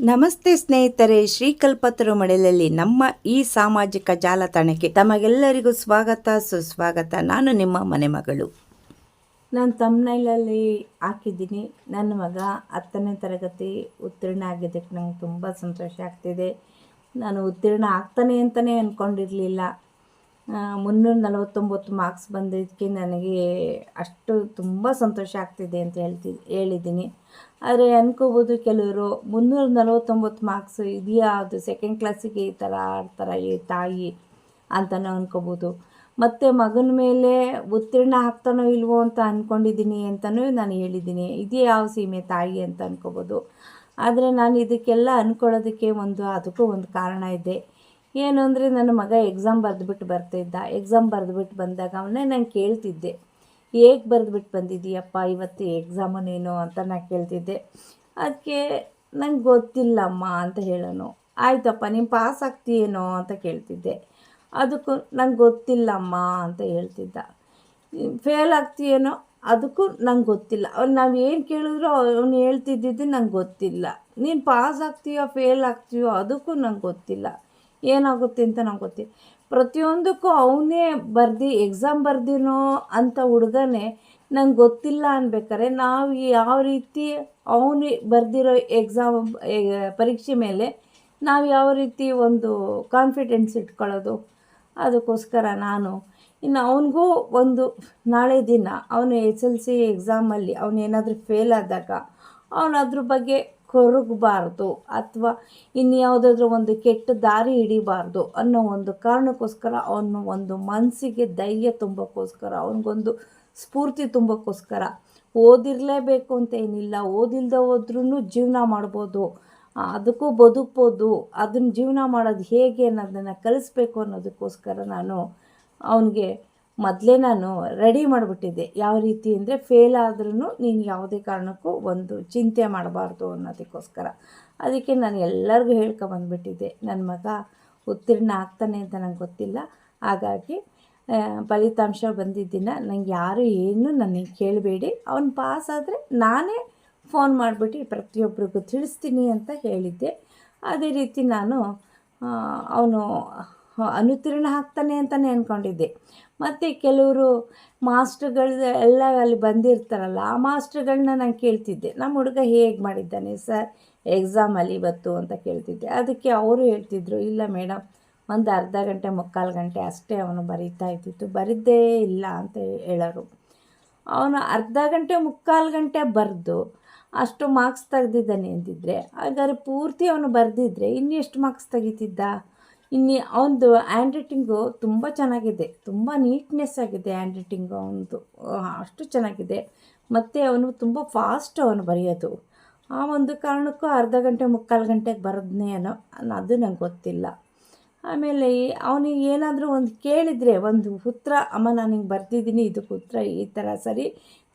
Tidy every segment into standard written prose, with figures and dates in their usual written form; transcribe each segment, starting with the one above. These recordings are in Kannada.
ನಮಸ್ತೆ ಸ್ನೇಹಿತರೆ, ಶ್ರೀಕಲ್ಪತರು ಮಳೆಯಲ್ಲಿ ನಮ್ಮ ಈ ಸಾಮಾಜಿಕ ಜಾಲತಾಣಕ್ಕೆ ತಮಗೆಲ್ಲರಿಗೂ ಸ್ವಾಗತ ಸುಸ್ವಾಗತ. ನಾನು ನಿಮ್ಮ ಮನೆ ಮಗಳು. ನಾನು ತಮ್ನೈಲಲ್ಲಿ ಹಾಕಿದ್ದೀನಿ. ನನ್ನ ಮಗ 10ನೇ ತರಗತಿ ಉತ್ತೀರ್ಣ ಆಗಿದ್ದಕ್ಕೆ ನಂಗೆ ತುಂಬ ಸಂತೋಷ ಆಗ್ತಿದೆ. ನಾನು ಉತ್ತೀರ್ಣ ಆಗ್ತಾನೆ ಅಂತಲೇ ಅಂದ್ಕೊಂಡಿರಲಿಲ್ಲ. 349 ಮಾರ್ಕ್ಸ್ ಬಂದಿದ್ದಕ್ಕೆ ನನಗೆ ಅಷ್ಟು ತುಂಬ ಸಂತೋಷ ಆಗ್ತಿದೆ ಅಂತ ಹೇಳಿದ್ದೀನಿ. ಆದರೆ ಅನ್ಕೋಬೋದು ಕೆಲವರು 349 ಮಾರ್ಕ್ಸ್ ಇದೆಯಾ, ಅದು ಸೆಕೆಂಡ್ ಕ್ಲಾಸಿಗೆ ಈ ಥರ ಆಡ್ತಾರೆ ಈ ತಾಯಿ ಅಂತಲೂ ಅನ್ಕೋಬೋದು. ಮತ್ತು ಮಗನ ಮೇಲೆ ಉತ್ತೀರ್ಣ ಆಗ್ತಾನೋ ಇಲ್ವೋ ಅಂತ ಅಂದ್ಕೊಂಡಿದ್ದೀನಿ ಅಂತಲೂ ನಾನು ಹೇಳಿದ್ದೀನಿ. ಇದೇ ಯಾವ ಸೀಮೆ ತಾಯಿ ಅಂತ ಅನ್ಕೋಬೋದು. ಆದರೆ ನಾನು ಇದಕ್ಕೆಲ್ಲ ಅಂದ್ಕೊಳ್ಳೋದಕ್ಕೆ ಅದಕ್ಕೂ ಒಂದು ಕಾರಣ ಇದೆ. ಏನು ಅಂದರೆ, ನನ್ನ ಮಗ ಎಕ್ಸಾಮ್ ಬರ್ತಾಯಿದ್ದ. ಎಕ್ಸಾಮ್ ಬರೆದ್ಬಿಟ್ಟು ಬಂದಾಗ ಅವನ್ನೇ ನಾನು ಕೇಳ್ತಿದ್ದೆ, ಹೇಗೆ ಬರೆದ್ಬಿಟ್ಟು ಬಂದಿದ್ದೀಯಪ್ಪ ಇವತ್ತು ಎಕ್ಸಾಮು ನೀನು ಅಂತ ನಾನು ಕೇಳ್ತಿದ್ದೆ. ಅದಕ್ಕೆ ನಂಗೆ ಗೊತ್ತಿಲ್ಲಮ್ಮ ಅಂತ ಹೇಳೋನು. ಆಯ್ತಪ್ಪ ನೀನು ಪಾಸ್ ಆಗ್ತೀಯೇನೋ ಅಂತ ಕೇಳ್ತಿದ್ದೆ. ಅದಕ್ಕೂ ನಂಗೆ ಗೊತ್ತಿಲ್ಲಮ್ಮ ಅಂತ ಹೇಳ್ತಿದ್ದ. ಫೇಲ್ ಆಗ್ತೀಯೇನೋ ಅದಕ್ಕೂ ನಂಗೆ ಗೊತ್ತಿಲ್ಲ. ನಾವು ಏನು ಕೇಳಿದ್ರು ಅವನು ಹೇಳ್ತಿದ್ದಿದ್ದು ನಂಗೆ ಗೊತ್ತಿಲ್ಲ. ನೀನು ಪಾಸ್ ಆಗ್ತೀಯೋ ಫೇಲ್ ಆಗ್ತೀಯೋ ಅದಕ್ಕೂ ನಂಗೆ ಗೊತ್ತಿಲ್ಲ, ಏನಾಗುತ್ತೆ ಅಂತ ನಂಗೆ ಗೊತ್ತಿಲ್ಲ. ಪ್ರತಿಯೊಂದಕ್ಕೂ ಅವನೇ ಎಕ್ಸಾಮ್ ಬರ್ದಿನೋ ಅಂಥ ಹುಡುಗನೇ ನಂಗೆ ಗೊತ್ತಿಲ್ಲ ಅನ್ಬೇಕಾರೆ ನಾವು ಯಾವ ರೀತಿ ಅವನು ಬರೆದಿರೋ ಎಕ್ಸಾಮ್ ಪರೀಕ್ಷೆ ಮೇಲೆ ನಾವು ಯಾವ ರೀತಿ ಒಂದು ಕಾನ್ಫಿಡೆನ್ಸ್ ಇಟ್ಕೊಳ್ಳೋದು. ಅದಕ್ಕೋಸ್ಕರ ನಾನು ಇನ್ನು ಅವನಿಗೂ ನಾಳೆ ದಿನ ಅವನು SLC ಎಕ್ಸಾಮಲ್ಲಿ ಅವನೇನಾದರೂ ಫೇಲ್ ಆದಾಗ ಅವನು ಅದ್ರ ಬಗ್ಗೆ ಕೊರಗಬಾರ್ದು ಅಥವಾ ಇನ್ಯಾವುದಾದ್ರೂ ಒಂದು ಕೆಟ್ಟ ದಾರಿ ಹಿಡಿಬಾರ್ದು ಅನ್ನೋ ಒಂದು ಕಾರಣಕ್ಕೋಸ್ಕರ ಅವನು ಮನಸ್ಸಿಗೆ ಧೈರ್ಯ ತುಂಬೋಕ್ಕೋಸ್ಕರ ಅವನಿಗೊಂದು ಸ್ಫೂರ್ತಿ ತುಂಬೋಕ್ಕೋಸ್ಕರ ಓದಿರಲೇಬೇಕು ಅಂತ ಏನಿಲ್ಲ, ಓದಿಲ್ಲದೆ ಹೋದ್ರೂ ಜೀವನ ಮಾಡ್ಬೋದು, ಅದಕ್ಕೂ ಬದುಕ್ಬೋದು, ಅದನ್ನು ಜೀವನ ಮಾಡೋದು ಹೇಗೆ ಅನ್ನೋದನ್ನು ಕಲಿಸ್ಬೇಕು ಅನ್ನೋದಕ್ಕೋಸ್ಕರ ನಾನು ಅವನಿಗೆ ಮೊದಲೇ ರೆಡಿ ಮಾಡಿಬಿಟ್ಟಿದ್ದೆ. ಯಾವ ರೀತಿ ಅಂದರೆ, ಫೇಲ್ ಆದ್ರೂ ನೀನು ಯಾವುದೇ ಕಾರಣಕ್ಕೂ ಚಿಂತೆ ಮಾಡಬಾರ್ದು ಅನ್ನೋದಕ್ಕೋಸ್ಕರ. ಅದಕ್ಕೆ ನಾನು ಎಲ್ಲರಿಗೂ ಹೇಳ್ಕೊಬಂದ್ಬಿಟ್ಟಿದ್ದೆ, ನನ್ನ ಮಗ ಉತ್ತೀರ್ಣ ಆಗ್ತಾನೆ ಅಂತ ನಂಗೆ ಗೊತ್ತಿಲ್ಲ. ಹಾಗಾಗಿ ಫಲಿತಾಂಶ ಬಂದಿದ್ದಿನ ನಂಗೆ ಯಾರು ಏನು ನನಗೆ ಕೇಳಬೇಡಿ, ಅವನು ಪಾಸ್ ಆದರೆ ನಾನೇ ಫೋನ್ ಮಾಡಿಬಿಟ್ಟು ಪ್ರತಿಯೊಬ್ಬರಿಗೂ ತಿಳಿಸ್ತೀನಿ ಅಂತ ಹೇಳಿದ್ದೆ. ಅದೇ ರೀತಿ ನಾನು ಅವನು ಅನುತ್ತೀರ್ಣ ಆಗ್ತಾನೆ ಅಂತಲೇ ಅಂದ್ಕೊಂಡಿದ್ದೆ. ಮತ್ತು ಕೆಲವರು ಮಾಸ್ಟ್ರುಗಳು ಎಲ್ಲ ಅಲ್ಲಿ ಬಂದಿರ್ತಾರಲ್ಲ, ಆ ಮಾಸ್ಟ್ರುಗಳನ್ನ ನಾನು ಕೇಳ್ತಿದ್ದೆ, ನಮ್ಮ ಹುಡುಗ ಹೇಗೆ ಮಾಡಿದ್ದಾನೆ ಸರ್ ಎಕ್ಸಾಮಲ್ಲಿ ಇವತ್ತು ಅಂತ ಕೇಳ್ತಿದ್ದೆ. ಅದಕ್ಕೆ ಅವರು ಹೇಳ್ತಿದ್ರು, ಇಲ್ಲ ಮೇಡಮ್, ಒಂದು ಅರ್ಧ ಗಂಟೆ ಮುಕ್ಕಾಲು ಗಂಟೆ ಅಷ್ಟೇ ಅವನು ಬರೀತಾ ಇದ್ದಿತ್ತು, ಬರಿದ್ದೇ ಇಲ್ಲ ಅಂತ ಹೇಳೋರು. ಅವನು ಅರ್ಧ ಗಂಟೆ ಮುಕ್ಕಾಲು ಗಂಟೆ ಬರೆದು ಅಷ್ಟು ಮಾರ್ಕ್ಸ್ ತೆಗೆದಿದ್ದಾನೆ ಅಂತಿದ್ರೆ, ಹಾಗಾದ್ರೆ ಪೂರ್ತಿ ಅವನು ಬರೆದಿದ್ರೆ ಇನ್ನೆಷ್ಟು ಮಾರ್ಕ್ಸ್ ತೆಗಿತಿದ್ದ? ಅವನದು ಹ್ಯಾಂಡ್ ರೈಟಿಂಗು ತುಂಬ ಚೆನ್ನಾಗಿದೆ, ತುಂಬ ನೀಟ್ನೆಸ್ ಆಗಿದೆ ಹ್ಯಾಂಡ್ ರೈಟಿಂಗು ಅವನದು, ಅಷ್ಟು ಚೆನ್ನಾಗಿದೆ. ಮತ್ತು ಅವನು ತುಂಬ ಫಾಸ್ಟ್ ಅವನು ಬರೆಯೋದು. ಆ ಒಂದು ಕಾರಣಕ್ಕೂ ಅರ್ಧ ಗಂಟೆ ಮುಕ್ಕಾಲು ಗಂಟೆಗೆ ಬರೆದ್ನೇನೋ ಅದು ನಂಗೆ ಗೊತ್ತಿಲ್ಲ. ಆಮೇಲೆ ಅವನಿಗೆ ಏನಾದರೂ ಒಂದು ಕೇಳಿದರೆ ಉತ್ತರ, ಅಮ್ಮ ನಾನು ಹಿಂಗೆ ಬರ್ತಿದ್ದೀನಿ, ಇದಕ್ಕೆ ಉತ್ತರ ಈ ಥರ ಸರಿ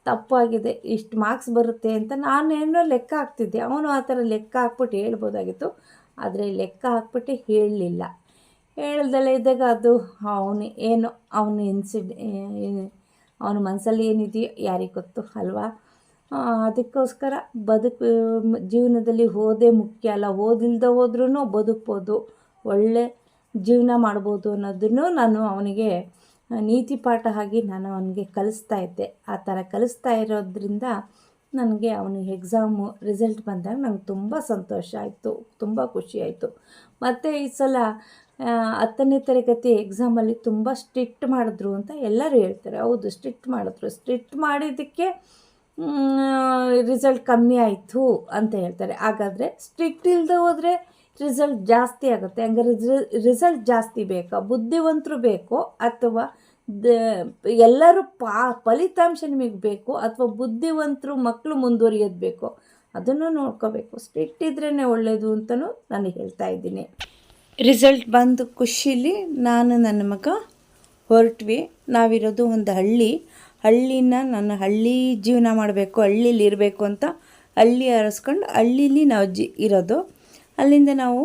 ತಪ್ಪಾಗಿದೆ, ಇಷ್ಟು ಮಾರ್ಕ್ಸ್ ಬರುತ್ತೆ ಅಂತ ನಾನೇನೋ ಲೆಕ್ಕ ಹಾಕ್ತಿದ್ದೆ. ಅವನು ಆ ಥರ ಲೆಕ್ಕ ಹಾಕ್ಬಿಟ್ಟು ಹೇಳ್ಬೋದಾಗಿತ್ತು, ಆದರೆ ಲೆಕ್ಕ ಹಾಕ್ಬಿಟ್ಟು ಹೇಳಲಿಲ್ಲ. ಹೇಳ್ದಲ್ಲೇ ಇದ್ದಾಗ ಅದು ಅವನ ಮನಸ್ಸಲ್ಲಿ ಏನಿದೆಯೋ ಯಾರಿಗೆ ಗೊತ್ತು ಅಲ್ವಾ. ಅದಕ್ಕೋಸ್ಕರ ಜೀವನದಲ್ಲಿ ಓದೇ ಮುಖ್ಯ ಅಲ್ಲ, ಓದಿಲ್ಲದೆ ಹೋದ್ರೂ ಬದುಕ್ಬೋದು, ಒಳ್ಳೆ ಜೀವನ ಮಾಡ್ಬೋದು ಅನ್ನೋದನ್ನು ನಾನು ಅವನಿಗೆ ನೀತಿ ಪಾಠ ಆಗಿ ನಾನು ಅವನಿಗೆ ಕಲಿಸ್ತಾ ಇದ್ದೆ. ಆ ಥರ ಕಲಿಸ್ತಾ ಇರೋದ್ರಿಂದ ನನಗೆ ಅವನಿಗೆ ಎಕ್ಸಾಮು ರಿಸಲ್ಟ್ ಬಂದಾಗ ನಂಗೆ ತುಂಬ ಸಂತೋಷ ಆಯಿತು, ತುಂಬ ಖುಷಿಯಾಯಿತು. ಮತ್ತು ಈ ಸಲ 10ನೇ ತರಗತಿ ಎಕ್ಸಾಮಲ್ಲಿ ತುಂಬ ಸ್ಟ್ರಿಕ್ಟ್ ಮಾಡಿದ್ರು ಅಂತ ಎಲ್ಲರೂ ಹೇಳ್ತಾರೆ. ಹೌದು, ಸ್ಟ್ರಿಕ್ಟ್ ಮಾಡಿದ್ದಕ್ಕೆ ರಿಸಲ್ಟ್ ಕಮ್ಮಿ ಆಯಿತು ಅಂತ ಹೇಳ್ತಾರೆ. ಹಾಗಾದರೆ ಸ್ಟ್ರಿಕ್ಟ್ ಇಲ್ಲದೆ ಹೋದರೆ ರಿಸಲ್ಟ್ ಜಾಸ್ತಿ ಆಗುತ್ತೆ. ಹಂಗಾರೆ ರಿಸಲ್ಟ್ ಜಾಸ್ತಿ ಬೇಕಾ? ಬುದ್ಧಿವಂತರು ಬೇಕೋ ಅಥವಾ ಎಲ್ಲರೂ ಫಲಿತಾಂಶ ನಿಮಗೆ ಬೇಕು ಅಥವಾ ಬುದ್ಧಿವಂತರು ಮಕ್ಕಳು ಮುಂದುವರಿಯೋದು ಬೇಕೋ? ಅದನ್ನು ನೋಡ್ಕೋಬೇಕು. ಸ್ಟ್ರಿಕ್ಟ್ ಇದ್ರೇ ಒಳ್ಳೆಯದು ಅಂತಲೂ ನಾನು ಹೇಳ್ತಾ ಇದ್ದೀನಿ. ರಿಸಲ್ಟ್ ಬಂದು ಖುಷಿಲಿ ನಾನು ನನ್ನ ಮಗ ಹೊರಟ್ವಿ. ನಾವಿರೋದು ಒಂದು ನನ್ನ ಹಳ್ಳಿ ಜೀವನ ಮಾಡಬೇಕು, ಹಳ್ಳೀಲಿ ಇರಬೇಕು ಅಂತ ಹಳ್ಳಿ ಅರಸ್ಕೊಂಡು ಹಳ್ಳೀಲಿ ನಾವು ಇರೋದು. ಅಲ್ಲಿಂದ ನಾವು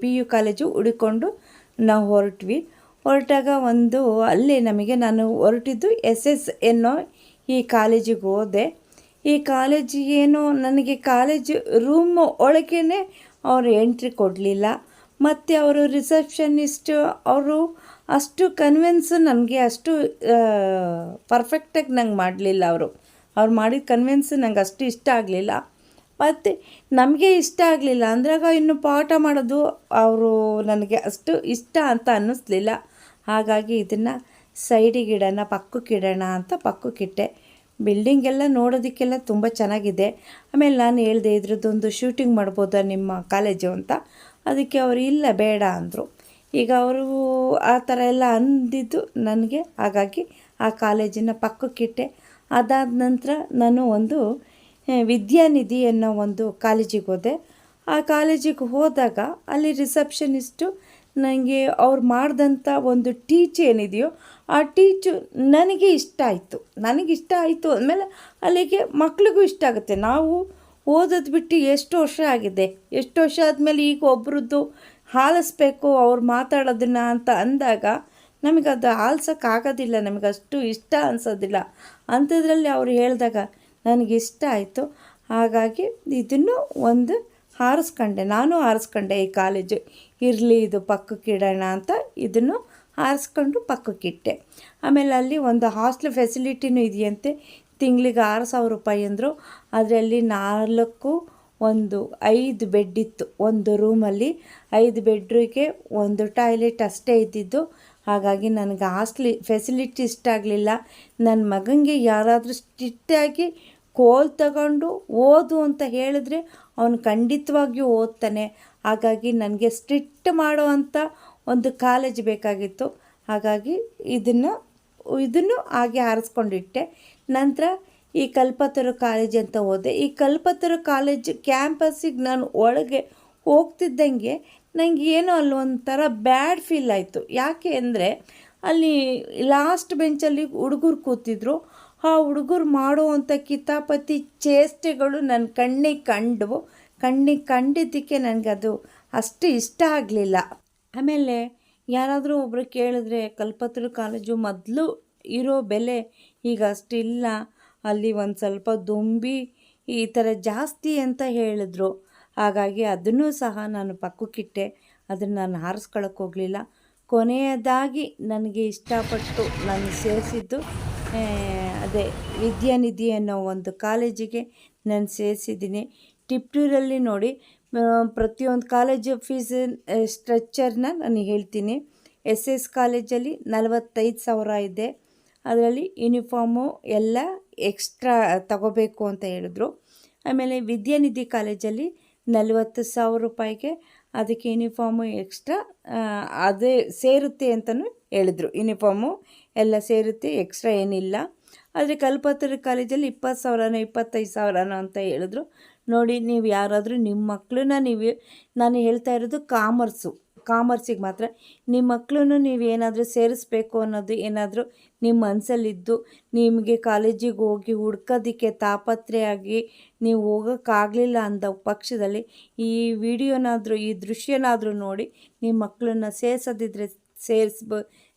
PU ಕಾಲೇಜು ಹುಡುಕೊಂಡು ನಾವು ಹೊರಟಾಗ ಅಲ್ಲೇ ನಾನು ಹೊರಟಿದ್ದು SS ಅನ್ನೋ ಈ ಕಾಲೇಜಿಗೆ ಹೋದೆ. ಈ ಕಾಲೇಜಿಗೇನೋ ನನಗೆ ಕಾಲೇಜು ರೂಮ್ ಒಳಗೇ ಅವರು ಎಂಟ್ರಿ ಕೊಡಲಿಲ್ಲ. ಮತ್ತು ಅವರು ರಿಸೆಪ್ಷನಿಸ್ಟು ಅವರು ಅಷ್ಟು ಕನ್ವಿನ್ಸು ನನಗೆ ಅಷ್ಟು ಪರ್ಫೆಕ್ಟಾಗಿ ನಂಗೆ ಮಾಡಲಿಲ್ಲ. ಅವ್ರು ಮಾಡಿದ ಕನ್ವಿನ್ಸು ನಂಗೆ ಅಷ್ಟು ಇಷ್ಟ ಆಗಲಿಲ್ಲ. ಮತ್ತು ನಮಗೆ ಇಷ್ಟ ಆಗಲಿಲ್ಲ ಅಂದಾಗ ಇನ್ನು ಪಾಠ ಮಾಡೋದು ಅವರು ನನಗೆ ಅಷ್ಟು ಇಷ್ಟ ಅಂತ ಅನ್ನಿಸ್ಲಿಲ್ಲ. ಹಾಗಾಗಿ ಇದನ್ನು ಸೈಡಿಗಿಡೋಣ, ಪಕ್ಕಕ್ಕಿಡೋಣ ಅಂತ ಪಕ್ಕಕ್ಕಿಟ್ಟೆ. ಬಿಲ್ಡಿಂಗ್ ಎಲ್ಲ ನೋಡೋದಕ್ಕೆಲ್ಲ ತುಂಬ ಚೆನ್ನಾಗಿದೆ. ಆಮೇಲೆ ನಾನು ಹೇಳಿದೆ, ಇದ್ರದ್ದೊಂದು ಶೂಟಿಂಗ್ ಮಾಡ್ಬೋದಾ ನಿಮ್ಮ ಕಾಲೇಜು ಅಂತ. ಅದಕ್ಕೆ ಅವರು ಇಲ್ಲ ಬೇಡ ಅಂದರು. ಈಗ ಅವರು ಆ ಥರ ಎಲ್ಲ ಅಂದಿದ್ದು ನನಗೆ, ಹಾಗಾಗಿ ಆ ಕಾಲೇಜಿನ ಪಕ್ಕಕ್ಕಿಟ್ಟೆ. ಅದಾದ ನಂತರ ನಾನು ಒಂದು ವಿದ್ಯಾನಿಧಿ ಅನ್ನೋ ಒಂದು ಕಾಲೇಜಿಗೆ ಹೋದೆ. ಆ ಕಾಲೇಜಿಗೆ ಹೋದಾಗ ಅಲ್ಲಿ ರಿಸೆಪ್ಷನಿಸ್ಟು ನನಗೆ ಅವ್ರು ಮಾಡಿದಂಥ ಒಂದು ಟೀಚ್ ಏನಿದೆಯೋ ಆ ಟೀಚು ನನಗೆ ಇಷ್ಟ ಆಯಿತು ಅಂದಮೇಲೆ ಅಲ್ಲಿಗೆ ಮಕ್ಳಿಗೂ ಇಷ್ಟ ಆಗುತ್ತೆ. ನಾವು ಓದೋದು ಬಿಟ್ಟು ಎಷ್ಟು ವರ್ಷ ಆಗಿದೆ, ಎಷ್ಟು ವರ್ಷ ಆದಮೇಲೆ ಈಗ ಒಬ್ರದ್ದು ಆಲಿಸ್ಬೇಕು ಅವ್ರು ಮಾತಾಡೋದನ್ನು ಅಂತ ಅಂದಾಗ ನಮಗದು ಆಲಿಸೋಕ್ಕಾಗೋದಿಲ್ಲ, ನಮಗಷ್ಟು ಇಷ್ಟ ಅನಿಸೋದಿಲ್ಲ. ಅಂಥದ್ರಲ್ಲಿ ಅವ್ರು ಹೇಳಿದಾಗ ನನಗಿಷ್ಟ ಆಯಿತು. ಹಾಗಾಗಿ ಇದನ್ನು ಒಂದು ನಾನು ಆರಿಸ್ಕೊಂಡೆ ಈ ಕಾಲೇಜು ಇರಲಿ, ಇದು ಪಕ್ಕಕ್ಕಿಡೋಣ ಅಂತ ಇದನ್ನು ಆರಿಸ್ಕೊಂಡು ಪಕ್ಕಕ್ಕಿಟ್ಟೆ. ಆಮೇಲೆ ಅಲ್ಲಿ ಒಂದು ಹಾಸ್ಟೆಲ್ ಫೆಸಿಲಿಟಿನೂ ಇದೆಯಂತೆ. ತಿಂಗಳಿಗೆ 6,000 ರೂಪಾಯಿ ಅಂದರು. ಅದರಲ್ಲಿ 5 ಬೆಡ್ ಇತ್ತು ಒಂದು ರೂಮಲ್ಲಿ. 5 ಬೆಡ್ರಿಗೆ 1 ಟಾಯ್ಲೆಟ್ ಅಷ್ಟೇ ಇದ್ದಿದ್ದು. ಹಾಗಾಗಿ ನನಗೆ ಹಾಸ್ಟ್ಲಿ ಫೆಸಿಲಿಟಿ ಇಷ್ಟ ಆಗಲಿಲ್ಲ. ನನ್ನ ಮಗನಿಗೆ ಯಾರಾದರೂ ಸ್ಟ್ರಿಕ್ಟಾಗಿ ಕೋಲ್ ತಗೊಂಡು ಓದು ಅಂತ ಹೇಳಿದ್ರೆ ಅವನು ಖಂಡಿತವಾಗಿಯೂ ಓದ್ತಾನೆ. ಹಾಗಾಗಿ ನನಗೆ ಸ್ಟ್ರಿಕ್ಟ್ ಮಾಡೋ ಅಂಥ ಒಂದು ಕಾಲೇಜ್ ಬೇಕಾಗಿತ್ತು. ಹಾಗಾಗಿ ಇದನ್ನು ಹಾಗೆ ಆರಿಸ್ಕೊಂಡಿಟ್ಟೆ. ನಂತರ ಈ ಕಲ್ಪತರು ಕಾಲೇಜ್ ಅಂತ ಹೋದೆ. ಈ ಕಲ್ಪತರು ಕಾಲೇಜ್ ಕ್ಯಾಂಪಸ್ಸಿಗೆ ನಾನು ಒಳಗೆ ಹೋಗ್ತಿದ್ದಂಗೆ ನನಗೆ ಏನೋ ಅಲ್ಲಿ ಒಂಥರ ಬ್ಯಾಡ್ ಫೀಲ್ ಆಯಿತು. ಯಾಕೆ ಅಂದರೆ ಅಲ್ಲಿ ಲಾಸ್ಟ್ ಬೆಂಚಲ್ಲಿ ಹುಡುಗರು ಕೂತಿದ್ರು. ಆ ಹುಡುಗರು ಮಾಡುವಂಥ ಕಿತಾಪತಿ ಚೇಷ್ಟೆಗಳು ನನ್ನ ಕಣ್ಣಿಗೆ ಕಂಡಿದ್ದಕ್ಕೆ ನನಗದು ಅಷ್ಟು ಇಷ್ಟ ಆಗಲಿಲ್ಲ. ಆಮೇಲೆ ಯಾರಾದರೂ ಒಬ್ಬರು ಕೇಳಿದ್ರೆ ಕಲ್ಪತರು ಕಾಲೇಜು ಮೊದಲು ಇರೋ ಬೆಲೆ ಈಗ ಅಷ್ಟಿಲ್ಲ, ಅಲ್ಲಿ ಒಂದು ಸ್ವಲ್ಪ ದುಂಬಿ ಈ ಥರ ಜಾಸ್ತಿ ಅಂತ ಹೇಳಿದ್ರು. ಹಾಗಾಗಿ ಅದನ್ನೂ ಸಹ ನಾನು ಪಕ್ಕಕ್ಕಿಟ್ಟೆ. ಅದನ್ನು ನಾನು ಆರಿಸ್ಕೊಳ್ಳೋಕೆ ಹೋಗಲಿಲ್ಲ. ಕೊನೆಯದಾಗಿ ನನಗೆ ಇಷ್ಟಪಟ್ಟು ನಾನು ಸೇರಿಸಿದ್ದು ಅದೇ ವಿದ್ಯಾನಿಧಿ ಅನ್ನೋ ಒಂದು ಕಾಲೇಜಿಗೆ ನಾನು ಸೇರಿಸಿದ್ದೀನಿ. ಟಿಪ್ಟೂರಲ್ಲಿ ನೋಡಿ, ಪ್ರತಿಯೊಂದು ಕಾಲೇಜು ಫೀಸ್ ಸ್ಟ್ರಕ್ಚರ್ನ ನಾನು ಹೇಳ್ತೀನಿ. SS ಕಾಲೇಜಲ್ಲಿ 45,000 ಇದೆ. ಅದರಲ್ಲಿ ಯೂನಿಫಾರ್ಮು ಎಲ್ಲ ಎಕ್ಸ್ಟ್ರಾ ತಗೋಬೇಕು ಅಂತ ಹೇಳಿದ್ರು. ಆಮೇಲೆ ವಿದ್ಯಾನಿಧಿ ಕಾಲೇಜಲ್ಲಿ 40,000 ರೂಪಾಯಿಗೆ ಅದಕ್ಕೆ ಯೂನಿಫಾರ್ಮು ಎಕ್ಸ್ಟ್ರಾ ಅದೇ ಸೇರುತ್ತೆ ಅಂತಲೂ ಹೇಳಿದ್ರು. ಯೂನಿಫಾರ್ಮು ಎಲ್ಲ ಸೇರುತ್ತೆ, ಎಕ್ಸ್ಟ್ರಾ ಏನಿಲ್ಲ. ಆದರೆ ಕಲ್ಪತರು ಕಾಲೇಜಲ್ಲಿ 20,000ನೋ 25,000ನೋ ಅಂತ ಹೇಳಿದ್ರು. ನೋಡಿ, ನೀವು ಯಾರಾದರೂ ನಿಮ್ಮ ಮಕ್ಕಳನ್ನ ನಾನು ಹೇಳ್ತಾ ಇರೋದು ಕಾಮರ್ಸಿಗೆ ಮಾತ್ರ. ನಿಮ್ಮ ಮಕ್ಕಳನ್ನು ನೀವೇನಾದರೂ ಸೇರಿಸ್ಬೇಕು ಅನ್ನೋದು ಏನಾದರೂ ನಿಮ್ಮ ಮನಸ್ಸಲ್ಲಿದ್ದು ನಿಮಗೆ ಕಾಲೇಜಿಗೆ ಹೋಗಿ ಹುಡ್ಕೋದಕ್ಕೆ ತಾಪತ್ರೆ ಆಗಿ ನೀವು ಹೋಗೋಕ್ಕಾಗಲಿಲ್ಲ ಅಂದ ಪಕ್ಷದಲ್ಲಿ ಈ ವಿಡಿಯೋನಾದರೂ ಈ ದೃಶ್ಯನಾದರೂ ನೋಡಿ ನಿಮ್ಮ ಮಕ್ಕಳನ್ನ ಸೇರಿಸೋದಿದ್ರೆ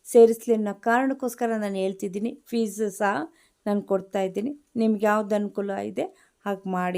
ಸೇರಿಸಲಿ ಅನ್ನೋ ಕಾರಣಕ್ಕೋಸ್ಕರ ನಾನು ಹೇಳ್ತಿದ್ದೀನಿ. ಫೀಸು ಸಹ ನಾನು ಕೊಡ್ತಾಯಿದ್ದೀನಿ. ನಿಮ್ಗೆ ಯಾವ್ದು ಅನುಕೂಲ ಇದೆ ಹಾಗೆ ಮಾಡಿ.